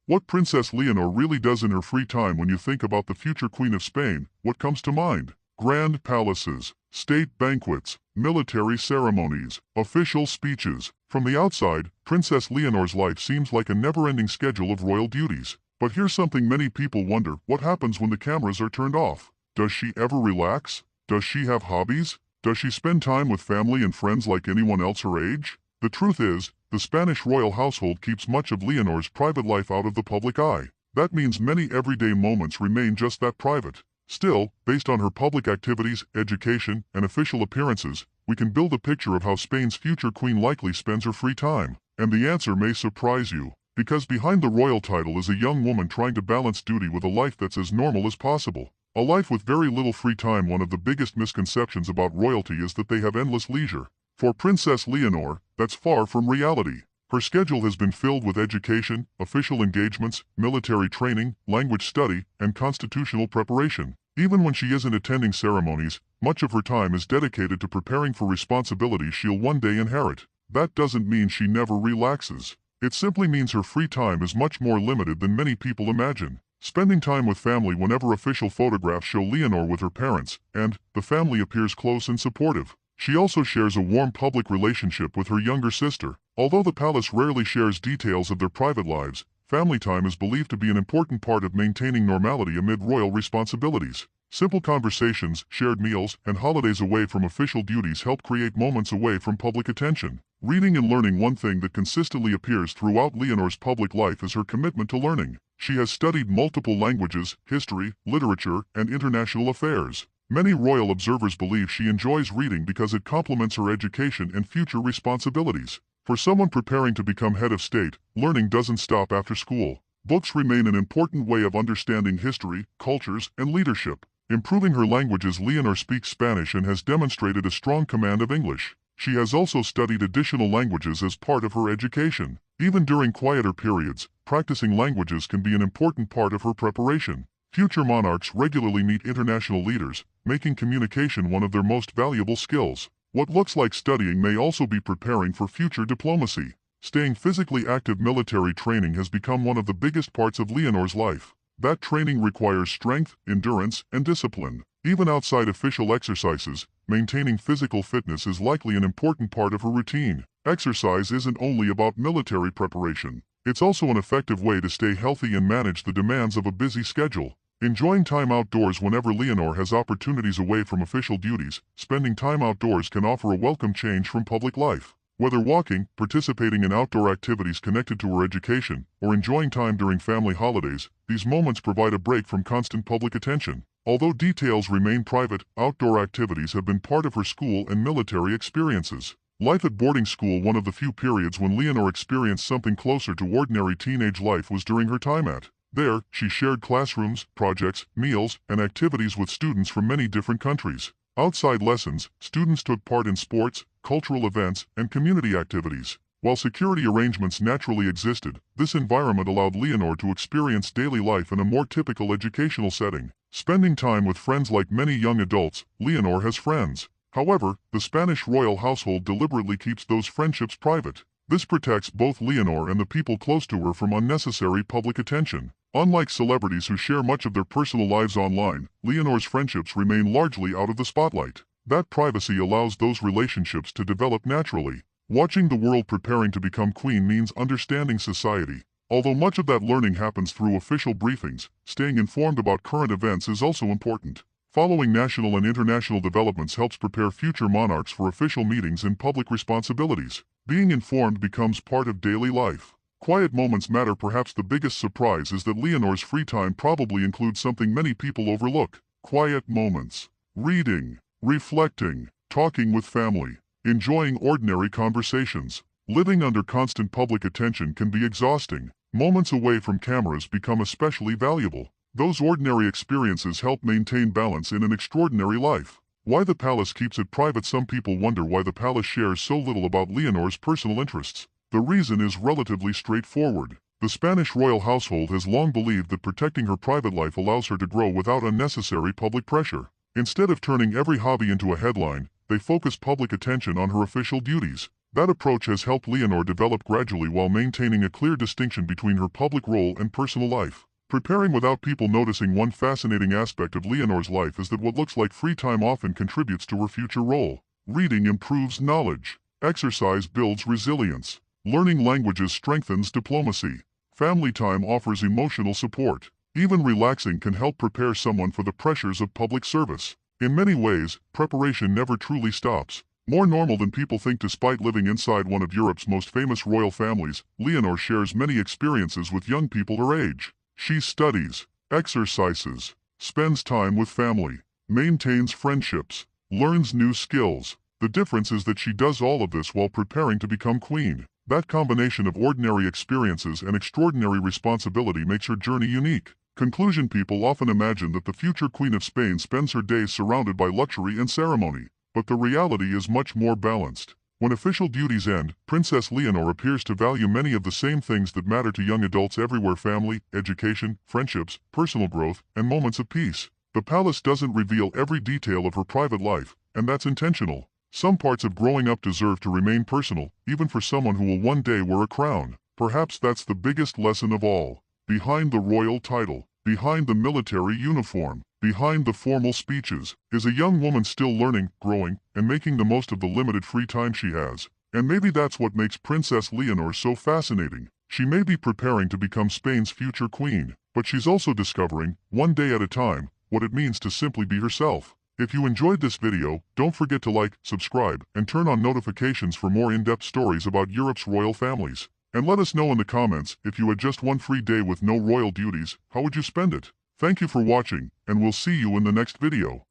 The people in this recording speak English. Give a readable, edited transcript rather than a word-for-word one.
What Princess Leonor really does in her free time. When you think about the future Queen of Spain, what comes to mind? Grand palaces, state banquets, military ceremonies, official speeches. From the outside, Princess Leonor's life seems like a never-ending schedule of royal duties. But here's something many people wonder: what happens when the cameras are turned off? Does she ever relax? Does she have hobbies? Does she spend time with family and friends like anyone else her age? The truth is, the Spanish royal household keeps much of Leonor's private life out of the public eye. That means many everyday moments remain just that private. Still, based on her public activities, education, and official appearances, we can build a picture of how Spain's future queen likely spends her free time. And the answer may surprise you, because behind the royal title is a young woman trying to balance duty with a life that's as normal as possible. A life with very little free time. One of the biggest misconceptions about royalty is that they have endless leisure. For Princess Leonor, that's far from reality. Her schedule has been filled with education, official engagements, military training, language study, and constitutional preparation. Even when she isn't attending ceremonies, much of her time is dedicated to preparing for responsibilities she'll one day inherit. That doesn't mean she never relaxes. It simply means her free time is much more limited than many people imagine. Spending time with family. Whenever official photographs show Leonor with her parents, and the family appears close and supportive. She also shares a warm public relationship with her younger sister. Although the palace rarely shares details of their private lives, family time is believed to be an important part of maintaining normality amid royal responsibilities. Simple conversations, shared meals, and holidays away from official duties help create moments away from public attention. Reading and learning. One thing that consistently appears throughout Leonor's public life is her commitment to learning. She has studied multiple languages, history, literature, and international affairs. Many royal observers believe she enjoys reading because it complements her education and future responsibilities. For someone preparing to become head of state, learning doesn't stop after school. Books remain an important way of understanding history, cultures, and leadership. Improving her languages. Leonor speaks Spanish and has demonstrated a strong command of English. She has also studied additional languages as part of her education. Even during quieter periods, practicing languages can be an important part of her preparation. Future monarchs regularly meet international leaders, making communication one of their most valuable skills. What looks like studying may also be preparing for future diplomacy. Staying physically active. Military training has become one of the biggest parts of Leonor's life. That training requires strength, endurance, and discipline. Even outside official exercises, maintaining physical fitness is likely an important part of her routine. Exercise isn't only about military preparation. It's also an effective way to stay healthy and manage the demands of a busy schedule. Enjoying time outdoors. Whenever Leonor has opportunities away from official duties, spending time outdoors can offer a welcome change from public life. Whether walking, participating in outdoor activities connected to her education, or enjoying time during family holidays, these moments provide a break from constant public attention. Although details remain private, outdoor activities have been part of her school and military experiences. Life at boarding school. One of the few periods when Leonor experienced something closer to ordinary teenage life was during her time at. There, she shared classrooms, projects, meals, and activities with students from many different countries. Outside lessons, students took part in sports, cultural events, and community activities. While security arrangements naturally existed, this environment allowed Leonor to experience daily life in a more typical educational setting. Spending time with friends. Like many young adults, Leonor has friends. However, the Spanish royal household deliberately keeps those friendships private. This protects both Leonor and the people close to her from unnecessary public attention. Unlike celebrities who share much of their personal lives online, Leonor's friendships remain largely out of the spotlight. That privacy allows those relationships to develop naturally. Watching the world. Preparing to become queen means understanding society. Although much of that learning happens through official briefings, staying informed about current events is also important. Following national and international developments helps prepare future monarchs for official meetings and public responsibilities. Being informed becomes part of daily life. Quiet moments matter. Perhaps the biggest surprise is that Leonor's free time probably includes something many people overlook: quiet moments. Reading, reflecting, talking with family, enjoying ordinary conversations. Living under constant public attention can be exhausting. Moments away from cameras become especially valuable. Those ordinary experiences help maintain balance in an extraordinary life. Why the palace keeps it private? Some people wonder why the palace shares so little about Leonor's personal interests. The reason is relatively straightforward. The Spanish royal household has long believed that protecting her private life allows her to grow without unnecessary public pressure. Instead of turning every hobby into a headline, they focus public attention on her official duties. That approach has helped Leonor develop gradually while maintaining a clear distinction between her public role and personal life. Preparing without people noticing. One fascinating aspect of Leonor's life is that what looks like free time often contributes to her future role. Reading improves knowledge. Exercise builds resilience. Learning languages strengthens diplomacy. Family time offers emotional support. Even relaxing can help prepare someone for the pressures of public service. In many ways, preparation never truly stops. More normal than people think. Despite living inside one of Europe's most famous royal families, Leonor shares many experiences with young people her age. She studies, exercises, spends time with family, maintains friendships, learns new skills. The difference is that she does all of this while preparing to become queen. That combination of ordinary experiences and extraordinary responsibility makes her journey unique. Conclusion: people often imagine that the future Queen of Spain spends her days surrounded by luxury and ceremony, but the reality is much more balanced. When official duties end, Princess Leonor appears to value many of the same things that matter to young adults everywhere: family, education, friendships, personal growth, and moments of peace. The palace doesn't reveal every detail of her private life, and that's intentional. Some parts of growing up deserve to remain personal, even for someone who will one day wear a crown. Perhaps that's the biggest lesson of all. Behind the royal title, behind the military uniform, behind the formal speeches, is a young woman still learning, growing, and making the most of the limited free time she has. And maybe that's what makes Princess Leonor so fascinating. She may be preparing to become Spain's future queen, but she's also discovering, one day at a time, what it means to simply be herself. If you enjoyed this video, don't forget to like, subscribe, and turn on notifications for more in-depth stories about Europe's royal families. And let us know in the comments, if you had just one free day with no royal duties, how would you spend it? Thank you for watching, and we'll see you in the next video.